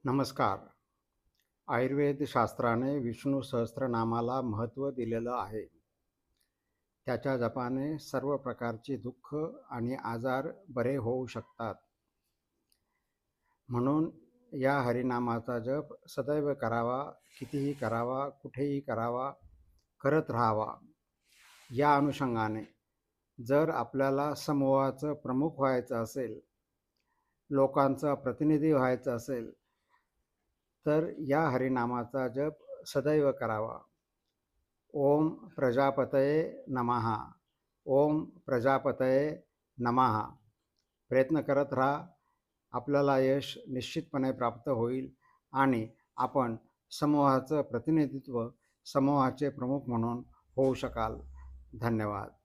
नमस्कार. आयुर्वेद शास्त्राने विष्णू सहस्त्रनामाला महत्त्व दिलेलं आहे. त्याच्या जपाने सर्व प्रकारची दुःख आणि आजार बरे होऊ शकतात. म्हणून या हरिनामाचा जप सदैव करावा, कितीही करावा, कुठेही करावा, करत राहावा. या अनुषंगाने जर आपल्याला समूहाचं प्रमुख व्हायचं असेल, लोकांचा प्रतिनिधी व्हायचं असेल, तर या हरिनामाचा जप सदैव करावा. ओम प्रजापतये नमः. ओम प्रजापतये नमः. प्रयत्न करत राहा. आपल्याला यश निश्चितपणे प्राप्त होईल आणि आपण समूहाचं प्रतिनिधित्व, समूहाचे प्रमुख म्हणून होऊ शकाल. धन्यवाद.